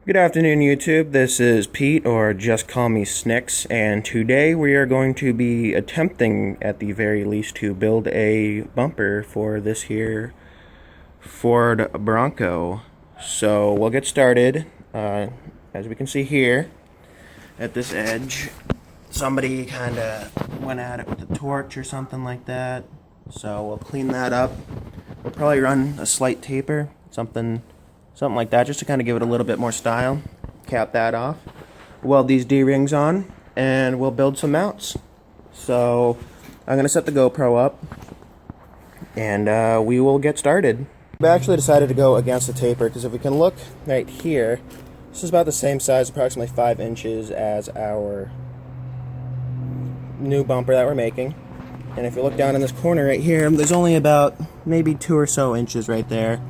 Good afternoon, YouTube. This is Pete, or just call me Snicks, and today we are going to be attempting, at the very least, to build a bumper for this here Ford Bronco. So we'll get started. As we can see here, at this edge, somebody kind of went at it with a torch or something like that. So we'll clean that up. We'll probably run a slight taper, something like that, just to kind of give it a little bit more style. Cap that off, weld these D-rings on, and we'll build some mounts. So I'm going to set the GoPro up, and we will get started. We actually decided to go against the taper, because if we can look right here, this is about the same size, approximately 5 inches, as our new bumper that we're making. And if you look down in this corner right here, there's only about maybe 2 or so inches right there.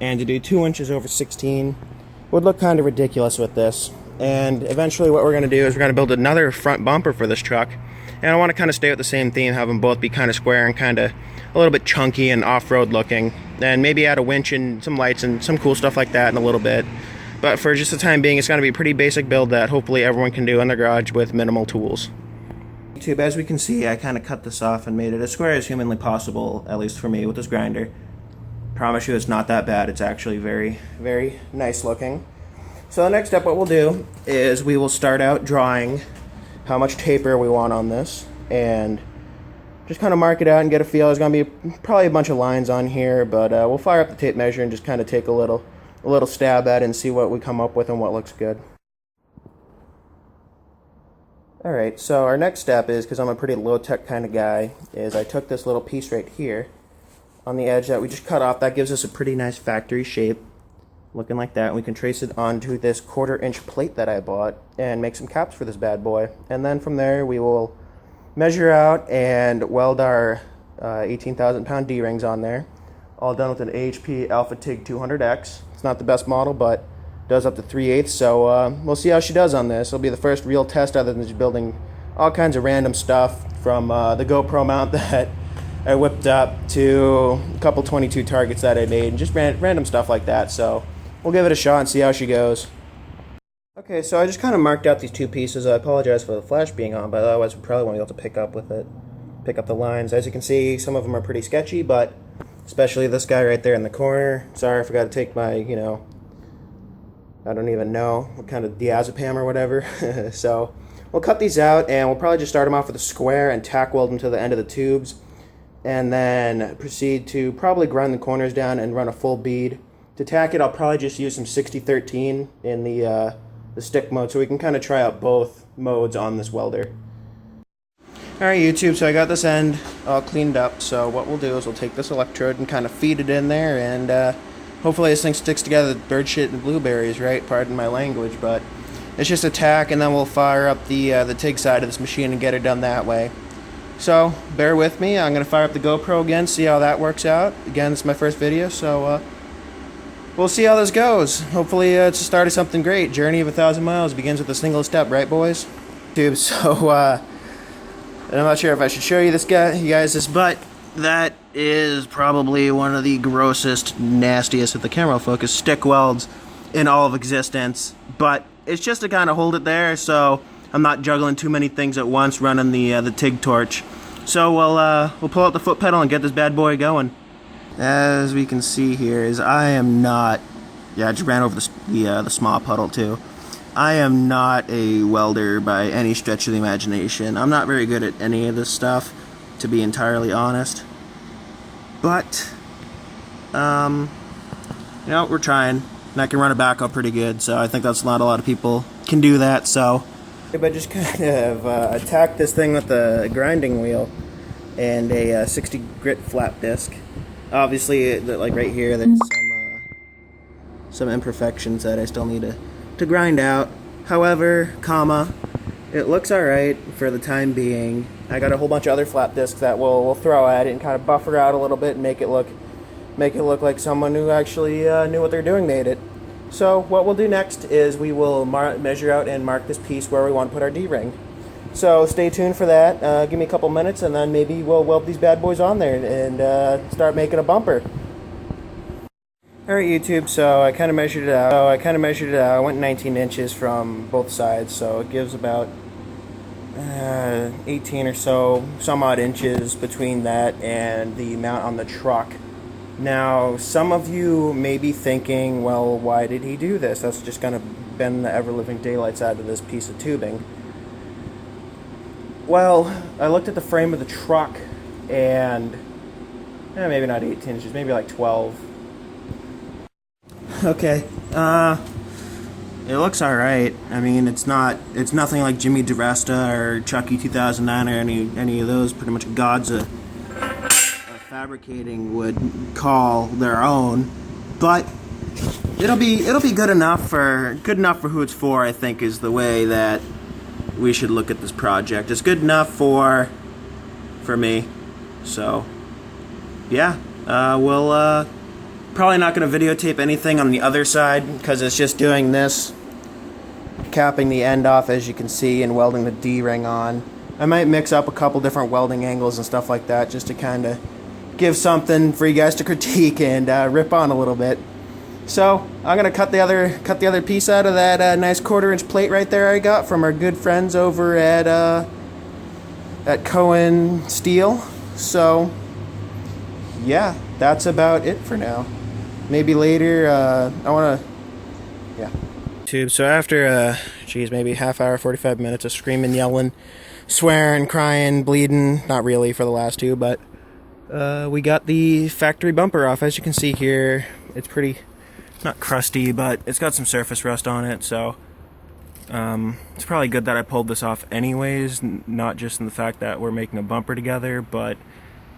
And to do 2 inches over 16 would look kind of ridiculous with this. And eventually what we're going to do is we're going to build another front bumper for this truck. And I want to kind of stay with the same theme, have them both be kind of square and kind of a little bit chunky and off-road looking. And maybe add a winch and some lights and some cool stuff like that in a little bit. But for just the time being, it's going to be a pretty basic build that hopefully everyone can do in their garage with minimal tools. YouTube, as we can see, I kind of cut this off and made it as square as humanly possible, at least for me, with this grinder. Promise you it's not that bad. It's actually very, very nice looking. So the next step, what we'll do is we will start out drawing how much taper we want on this and just kind of mark it out and get a feel. There's going to be probably a bunch of lines on here, but we'll fire up the tape measure and just kind of take a little stab at it and see what we come up with and what looks good. Alright, so our next step is, because I'm a pretty low-tech kind of guy, is I took this little piece right here on the edge that we just cut off. That gives us a pretty nice factory shape, looking like that. And we can trace it onto this 1/4-inch plate that I bought and make some caps for this bad boy. And then from there we will measure out and weld our 18,000 pound D-rings on there, all done with an AHP Alpha TIG 200X. It's not the best model, but does up to 3/8, so we'll see how she does on this. It'll be the first real test other than just building all kinds of random stuff, from the GoPro mount that I whipped up to a couple 22 targets that I made, and just random stuff like that. So we'll give it a shot and see how she goes. Okay, so I just kind of marked out these two pieces. I apologize for the flash being on, but otherwise we probably won't be able to pick up the lines. As you can see, some of them are pretty sketchy, but especially this guy right there in the corner. Sorry, I forgot to take my, I don't even know what kind of diazepam or whatever. So we'll cut these out, and we'll probably just start them off with a square and tack weld them to the end of the tubes, and then proceed to probably grind the corners down and run a full bead. To tack it, I'll probably just use some 6013 in the stick mode, so we can kind of try out both modes on this welder. Alright YouTube, so I got this end all cleaned up, so what we'll do is we'll take this electrode and kind of feed it in there, and hopefully this thing sticks together. Bird shit and blueberries, right? Pardon my language, but it's just a tack, and then we'll fire up the TIG side of this machine and get it done that way. So bear with me. I'm going to fire up the GoPro again, see how that works out. Again, it's my first video, so we'll see how this goes. Hopefully it's the start of something great. Journey of 1,000 miles begins with a single step, right boys? Dude, so I'm not sure if I should show you guys this, but that is probably one of the grossest, nastiest, if the camera will focus, stick welds in all of existence. But it's just to kind of hold it there, so I'm not juggling too many things at once, running the TIG torch. So we'll pull out the foot pedal and get this bad boy going. As we can see here, is I am not. Yeah, I just ran over the small puddle too. I am not a welder by any stretch of the imagination. I'm not very good at any of this stuff, to be entirely honest. But we're trying, and I can run a backhoe pretty good, so I think that's not a lot of people can do that. So I just kind of attacked this thing with a grinding wheel and a 60 grit flat disc. Obviously, like right here, there's some imperfections that I still need to grind out. However, it looks alright for the time being. I got a whole bunch of other flat discs that we'll throw at it and kind of buffer out a little bit and make it look like someone who actually knew what they're doing made it. So what we'll do next is we will measure out and mark this piece where we want to put our D-ring. So stay tuned for that. Give me a couple minutes, and then maybe we'll weld these bad boys on there and start making a bumper. Alright YouTube, so I kind of measured it out. I went 19 inches from both sides, so it gives about 18 or so, some odd inches between that and the mount on the truck. Now, some of you may be thinking, well, why did he do this? That's just going to bend the ever-living daylights out of this piece of tubing. Well, I looked at the frame of the truck and maybe not 18 inches, maybe like 12. Okay, it looks alright. I mean, it's nothing like Jimmy DeResta or Chucky 2009 or any of those pretty much gods of fabricating would call their own, but it'll be good enough for who it's for. I think is the way that we should look at this project. It's good enough for me. So yeah, we'll probably not going to videotape anything on the other side because it's just doing this, capping the end off as you can see and welding the D-ring on. I might mix up a couple different welding angles and stuff like that just to kind of give something for you guys to critique and rip on a little bit. So I'm going to cut the other piece out of that nice 1/4-inch plate right there I got from our good friends over at Cohen Steel. So yeah, that's about it for now. Maybe later, I want to, yeah. Tube. So after, maybe half hour, 45 minutes of screaming, yelling, swearing, crying, bleeding, not really for the last two, but we got the factory bumper off. As you can see here, it's pretty, not crusty, but it's got some surface rust on it, so it's probably good that I pulled this off anyways, not just in the fact that we're making a bumper together, but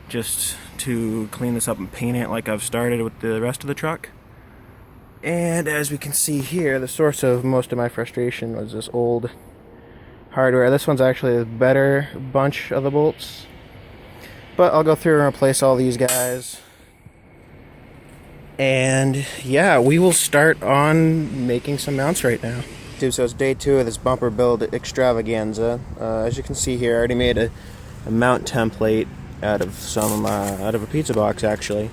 just to clean this up and paint it like I've started with the rest of the truck. And as we can see here, the source of most of my frustration was this old hardware. This one's actually a better bunch of the bolts, but I'll go through and replace all these guys. And yeah, we will start on making some mounts right now. So it's day 2 of this bumper build extravaganza. As you can see here, I already made a mount template out of a pizza box actually.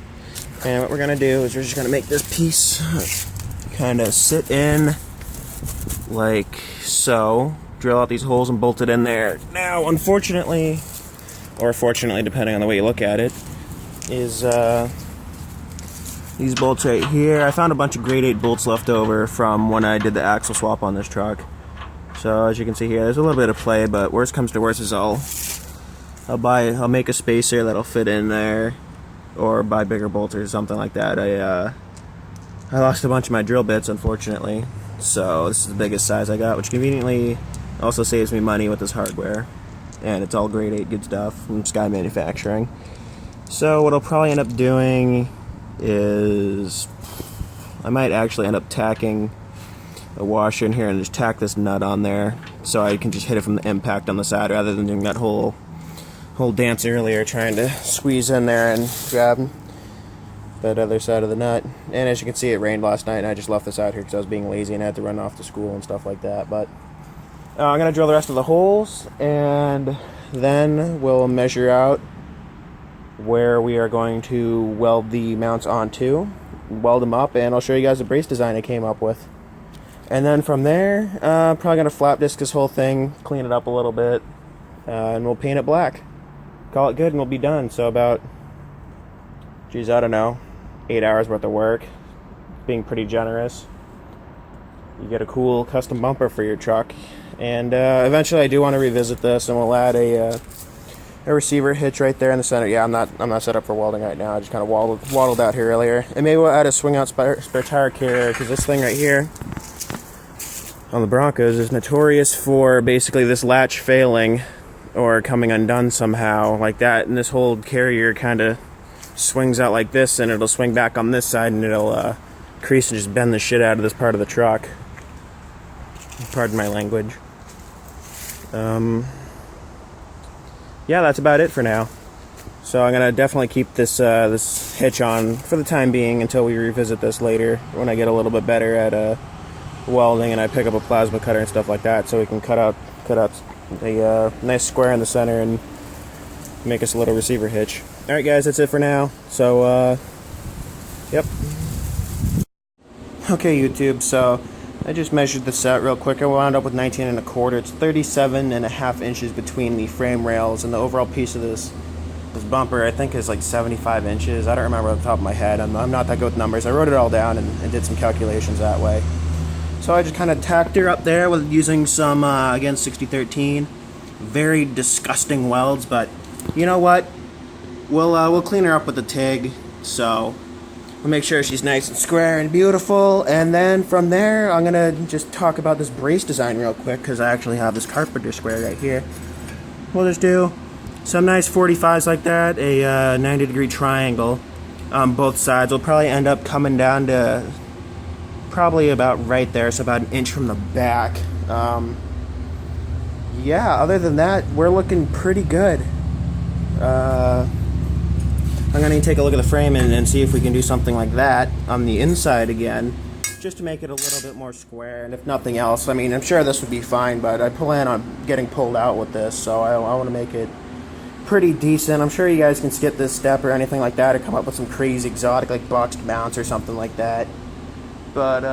And what we're gonna do is we're just gonna make this piece kind of sit in like so. Drill out these holes and bolt it in there. Now, unfortunately, or fortunately, depending on the way you look at it, is these bolts right here. I found a bunch of grade 8 bolts left over from when I did the axle swap on this truck. So as you can see here, there's a little bit of play, but worst comes to worst is I'll make a spacer that'll fit in there, or buy bigger bolts or something like that. I lost a bunch of my drill bits, unfortunately, so this is the biggest size I got, which conveniently also saves me money with this hardware, and it's all grade 8 good stuff from Sky Manufacturing. So what I'll probably end up doing is I might actually end up tacking a washer in here and just tack this nut on there so I can just hit it from the impact on the side rather than doing that whole dance earlier trying to squeeze in there and grab that other side of the nut. And as you can see, it rained last night and I just left this out here because I was being lazy and I had to run off to school and stuff like that. But I'm going to drill the rest of the holes and then we'll measure out where we are going to weld the mounts onto, weld them up, and I'll show you guys the brace design I came up with. And then from there, probably going to flap disc this whole thing, clean it up a little bit, and we'll paint it black. Call it good and we'll be done. So about, I don't know, 8 hours worth of work, being pretty generous. You get a cool custom bumper for your truck. And eventually I do want to revisit this, and we'll add a receiver hitch right there in the center. Yeah, I'm not set up for welding right now. I just kind of waddled out here earlier. And maybe we'll add a swing out spare tire carrier, because this thing right here on the Broncos is notorious for basically this latch failing or coming undone somehow like that, and this whole carrier kind of swings out like this, and it'll swing back on this side, and it'll crease and just bend the shit out of this part of the truck. Pardon my language. Yeah, that's about it for now. So I'm gonna definitely keep this this hitch on for the time being until we revisit this later when I get a little bit better at welding and I pick up a plasma cutter and stuff like that, so we can cut out a nice square in the center and make us a little receiver hitch. Alright guys, that's it for now. So yep. Okay, YouTube, so I just measured this out real quick. I wound up with 19 1/4. It's 37.5 inches between the frame rails, and the overall piece of this bumper I think is like 75 inches. I don't remember off the top of my head. I'm not that good with numbers. I wrote it all down and did some calculations that way. So I just kind of tacked her up there with using some, again, 6013. Very disgusting welds, but you know what? We'll clean her up with the TIG, so we'll make sure she's nice and square and beautiful, and then from there I'm gonna just talk about this brace design real quick, because I actually have this carpenter square right here. We'll just do some nice 45s like that, a 90-degree triangle on both sides. We'll probably end up coming down to probably about right there, so about an inch from the back. Yeah, other than that, we're looking pretty good. I'm going to take a look at the frame and see if we can do something like that on the inside again, just to make it a little bit more square, and if nothing else, I mean, I'm sure this would be fine, but I plan on getting pulled out with this, so I want to make it pretty decent. I'm sure you guys can skip this step or anything like that, or come up with some crazy exotic, like boxed mounts or something like that. But,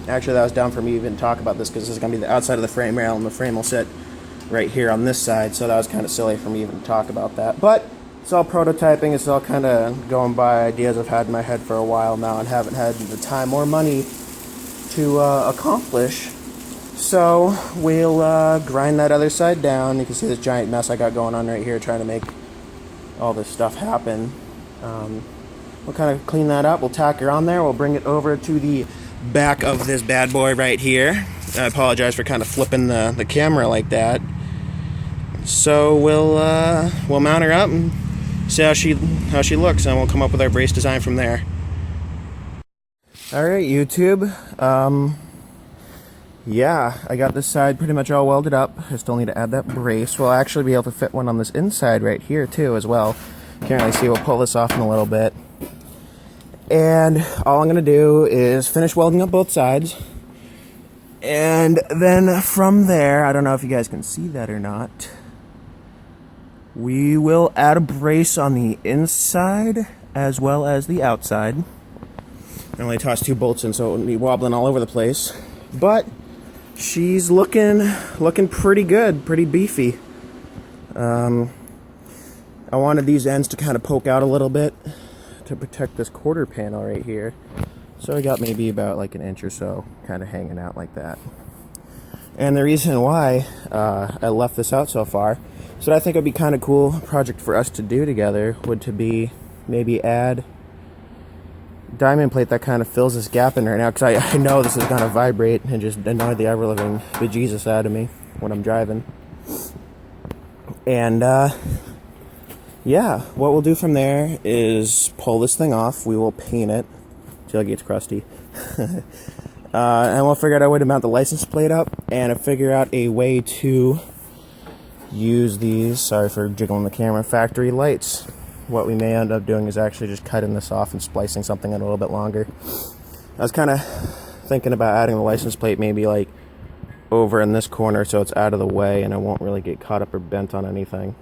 actually that was dumb for me to even talk about this, because this is going to be the outside of the frame rail, and the frame will sit right here on this side, so that was kind of silly for me even to talk about that. But it's all prototyping. It's all kind of going by ideas I've had in my head for a while now and haven't had the time or money to accomplish. So we'll grind that other side down. You can see this giant mess I got going on right here trying to make all this stuff happen. We'll kind of clean that up. We'll tack her on there. We'll bring it over to the back of this bad boy right here. I apologize for kind of flipping the camera like that. So we'll mount her up and see how she looks, and we'll come up with our brace design from there. Alright, YouTube. Yeah, I got this side pretty much all welded up. I still need to add that brace. We'll actually be able to fit one on this inside right here too as well. Can't really see. We'll pull this off in a little bit. And all I'm going to do is finish welding up both sides. And then from there, I don't know if you guys can see that or not, we will add a brace on the inside as well as the outside. I only tossed 2 bolts in, so it wouldn't be wobbling all over the place. But she's looking pretty good, pretty beefy. I wanted these ends to kind of poke out a little bit to protect this quarter panel right here. So I got maybe about like an inch or so kind of hanging out like that. And the reason why I left this out so far, so I think it would be kind of cool project for us to do together, would to be maybe add diamond plate that kind of fills this gap in right now, because I know this is going to vibrate and just annoy the ever-living bejesus out of me when I'm driving. And yeah, what we'll do from there is pull this thing off. We will paint it till it gets crusty. And we'll figure out a way to mount the license plate up and figure out a way to use these, sorry for jiggling the camera, factory lights. What we may end up doing is actually just cutting this off and splicing something in a little bit longer. I was kind of thinking about adding the license plate maybe like over in this corner so it's out of the way and it won't really get caught up or bent on anything.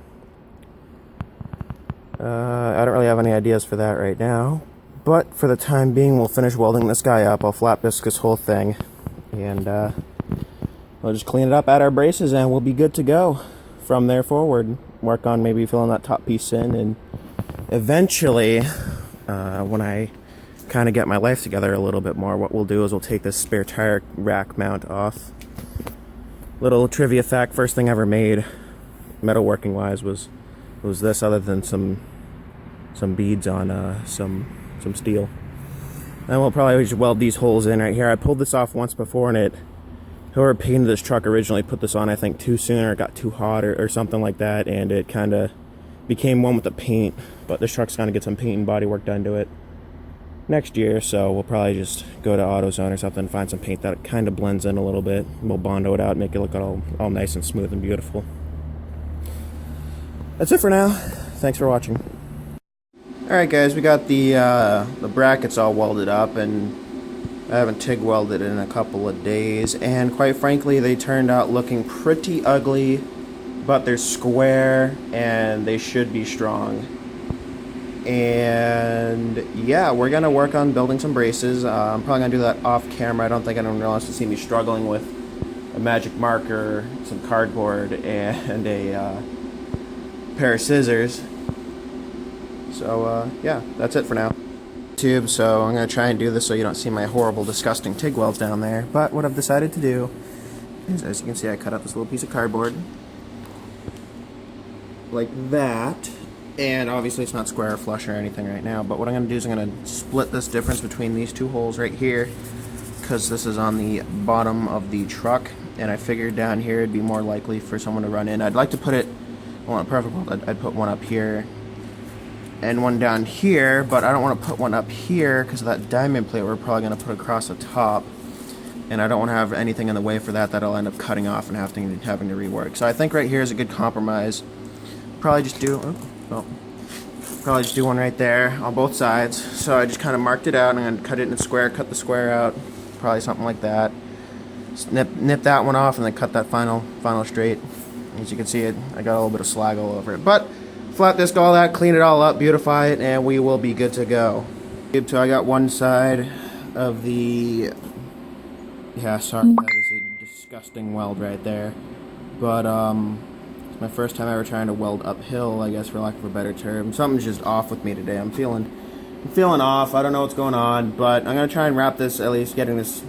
I don't really have any ideas for that right now, but for the time being we'll finish welding this guy up. I'll flat bisque this whole thing, and we'll just clean it up, add our braces, and we'll be good to go from there forward. Work on maybe filling that top piece in, and eventually when I kind of get my life together a little bit more, what we'll do is we'll take this spare tire rack mount off. Little trivia fact, first thing I ever made metalworking wise was this, other than some beads on some steel. And we'll probably just weld these holes in right here. I pulled this off once before, and whoever painted this truck originally put this on, I think, too soon, or it got too hot or something like that, and it kind of became one with the paint. But this truck's going to get some paint and body work done to it next year, so we'll probably just go to AutoZone or something and find some paint that kind of blends in a little bit. We'll Bondo it out, make it look all nice and smooth and beautiful. That's it for now. Thanks for watching. Alright guys, we got the brackets all welded up, and I haven't TIG welded in a couple of days, and quite frankly they turned out looking pretty ugly, but they're square and they should be strong. And yeah, we're gonna work on building some braces. I'm probably gonna do that off camera. I don't think anyone wants to see me struggling with a magic marker, some cardboard, and a pair of scissors. So yeah, that's it for now. Tube, so I'm gonna try and do this so you don't see my horrible, disgusting TIG welds down there. But what I've decided to do is, as you can see, I cut out this little piece of cardboard like that. And obviously it's not square or flush or anything right now, but what I'm going to do is I'm going to split this difference between these two holes right here, because this is on the bottom of the truck, and I figured down here it'd be more likely for someone to run in. I'd like to put it, well, in a perfect world, I'd put one up here and one down here, but I don't want to put one up here because of that diamond plate we're probably going to put across the top, and I don't want to have anything in the way for that that'll end up cutting off and having to rework. So I think right here is a good compromise. Probably just do... probably just do one right there on both sides. So I just kind of marked it out, and I'm going to cut it in a square, cut the square out, probably something like that. Nip that one off and then cut that final straight. As you can see, I got a little bit of slag all over it. But flat disc all that, clean it all up, beautify it, and we will be good to go. So I got one side of the... Yeah, sorry, that is a disgusting weld right there. But, my first time ever trying to weld uphill, I guess, for lack of a better term. Something's just off with me today. I'm feeling off. I don't know what's going on, but I'm gonna try and wrap this, at least getting these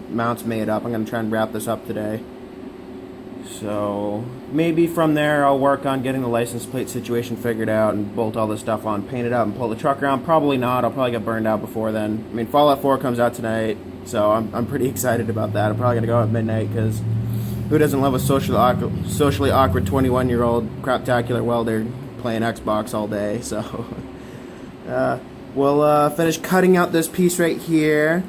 mounts made up. I'm gonna try and wrap this up today. So maybe from there I'll work on getting the license plate situation figured out and bolt all this stuff on, paint it up, and pull the truck around. Probably not. I'll probably get burned out before then. I mean, Fallout 4 comes out tonight, so I'm pretty excited about that. I'm probably gonna go at midnight because who doesn't love a socially awkward 21-year-old craptacular welder playing Xbox all day? So we'll finish cutting out this piece right here,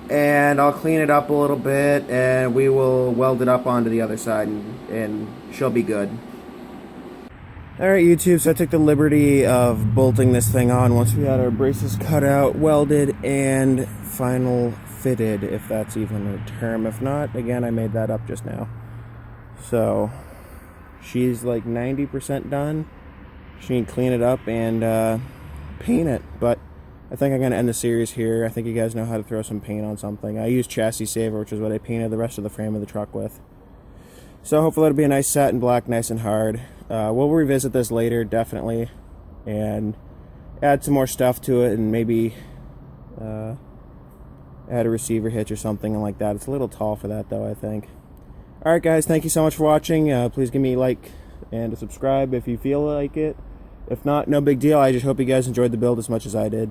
and I'll clean it up a little bit, and we will weld it up onto the other side, and she'll be good. Alright, YouTube, so I took the liberty of bolting this thing on once we had our braces cut out, welded, and final fitted, if that's even a term. If not, again, I made that up just now. So she's like 90% done. She can clean it up and paint it, but I think I'm going to end the series here. I think you guys know how to throw some paint on something. I used Chassis Saver, which is what I painted the rest of the frame of the truck with. So hopefully it'll be a nice satin black, nice and hard. We'll revisit this later, definitely, and add some more stuff to it, and maybe add a receiver hitch or something like that. It's a little tall for that, though, I think. Alright, guys, thank you so much for watching. Please give me a like and a subscribe if you feel like it. If not, no big deal. I just hope you guys enjoyed the build as much as I did.